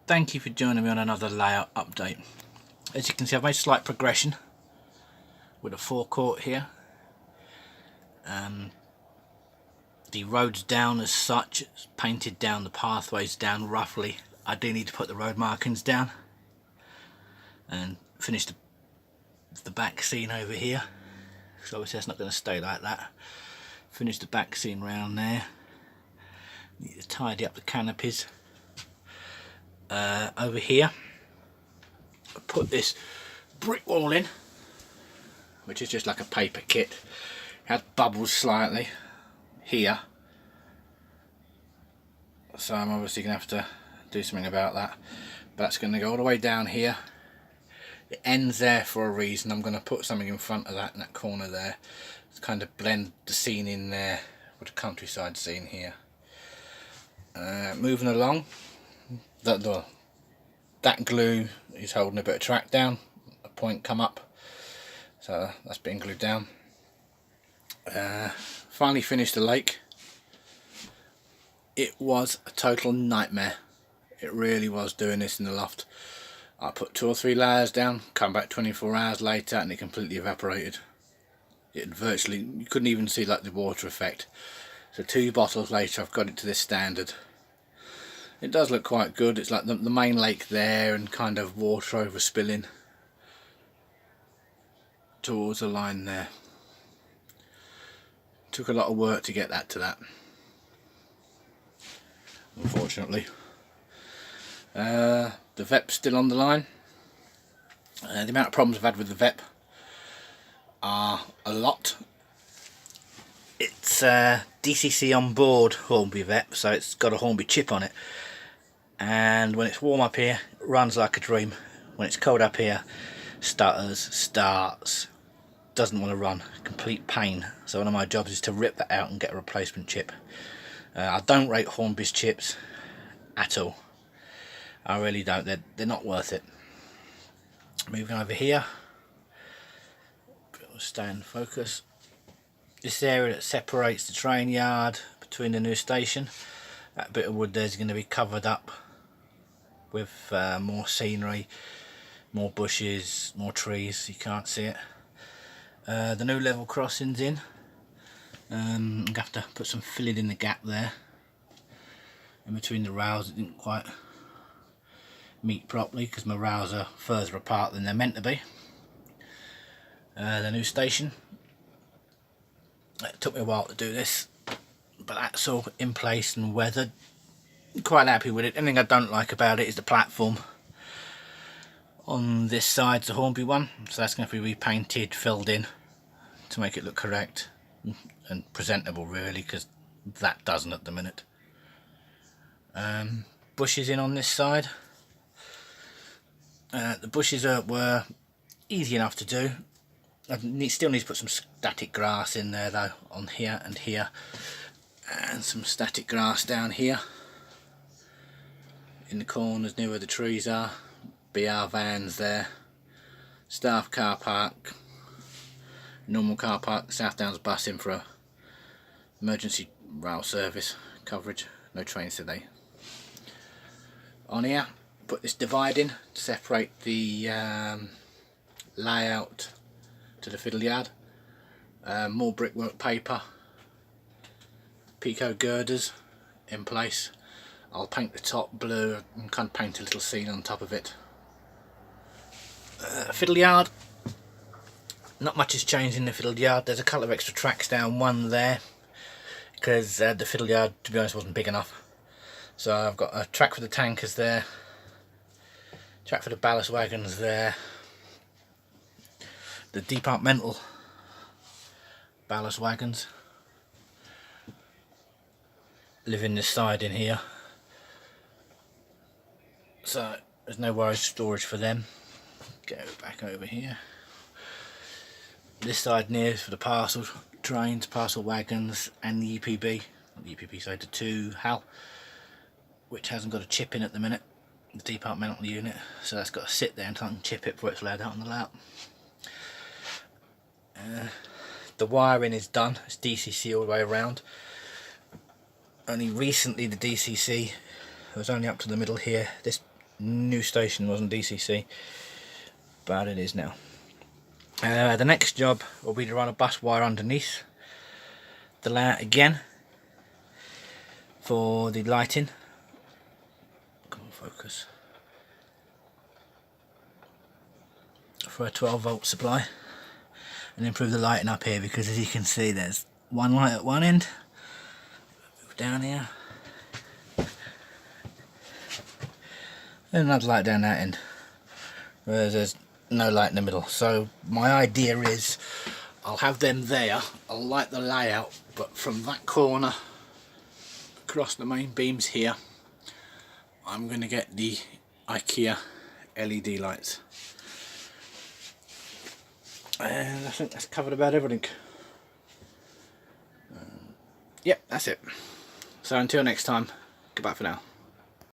Thank you for joining me on another layout update. As you can see, I've made slight progression with a forecourt here. The road's down as such, it's painted down, the pathway's down roughly. I do need to put the road markings down and finish the back scene over here, so obviously that's not going to stay like that. Finish the back scene round there. Need to tidy up the canopies. Over here I put this brick wall in, which is just like a paper kit. It had bubbles slightly here, so I'm obviously going to have to do something about that. But that's going to go all the way down here. It ends there for a reason. I'm going to put something in front of that in that corner there to kind of blend the scene in there with the countryside scene here. Moving along, that glue is holding a bit of track down, a point come up, so that's being glued down. Finally finished the lake. It was a total nightmare. It really was doing this in the loft. I put 2 or 3 layers down, come back 24 hours later and it completely evaporated. It virtually, you couldn't even see like the water effect. So 2 bottles later I've got it to this standard. It does look quite good. It's like the main lake there and kind of water overspilling towards the line there. Took a lot of work to get that to that, unfortunately. The VEP's still on the line. The amount of problems I've had with the VEP are a lot. It's DCC on board Hornby VEP, so it's got a Hornby chip on it, and when it's warm up here it runs like a dream. When it's cold up here, stutters, starts, doesn't want to run, complete pain. So one of my jobs is to rip that out and get a replacement chip. I don't rate Hornby's chips at all. I really don't. They're not worth it. Moving over here, stay in focus. This area that separates the train yard between the new station, that bit of wood there's going to be covered up with more scenery, more bushes, more trees. You can't see it. The new level crossing's in. I'm going to have to put some filling in the gap there in between the rails. It didn't quite meet properly because my rails are further apart than they're meant to be. The new station, it took me a while to do this, but that's all in place and weathered. Quite happy with it. Anything I don't like about it is the platform on this side's the Hornby one, so that's going to be repainted, filled in to make it look correct and presentable really, because that doesn't at the minute. Bushes in on this side. The bushes were easy enough to do. I still need to put some static grass in there though, on here and here, and some static grass down here in the corners near where the trees are. BR vans there, staff car park, normal car park, South Downs bus in for a emergency rail service coverage, no trains today. On here, put this divide in to separate the layout to the fiddle yard. More brickwork paper, Pico girders in place. I'll paint the top blue and kind of paint a little scene on top of it. Fiddle yard, not much has changed in the fiddle yard. There's a couple of extra tracks down, one there because the fiddle yard, to be honest, wasn't big enough. So I've got a track for the tankers there, track for the ballast wagons there, the departmental ballast wagons live in this side in here, so there's no worries storage for them. Go back over here. This side near is for the parcel trains, parcel wagons, and the EPB. Not the EPB, sorry, the 2 HAL, which hasn't got a chip in at the minute, the departmental unit, so that's got to sit there until I can chip it before it's laid out on the layout. The wiring is done. It's DCC all the way around. Only recently the DCC was only up to the middle here. This new station wasn't DCC, but it is now. The next job will be to run a bus wire underneath the layout again for the lighting. Come on, focus. For a 12-volt supply, and improve the lighting up here, because as you can see there's one light at one end. Move down here, and another light down that end, whereas there's no light in the middle. So my idea is I'll have them there, I'll light the layout, but from that corner across the main beams here I'm going to get the IKEA LED lights. And I think that's covered about everything. Yep, that's it. So until next time, goodbye for now.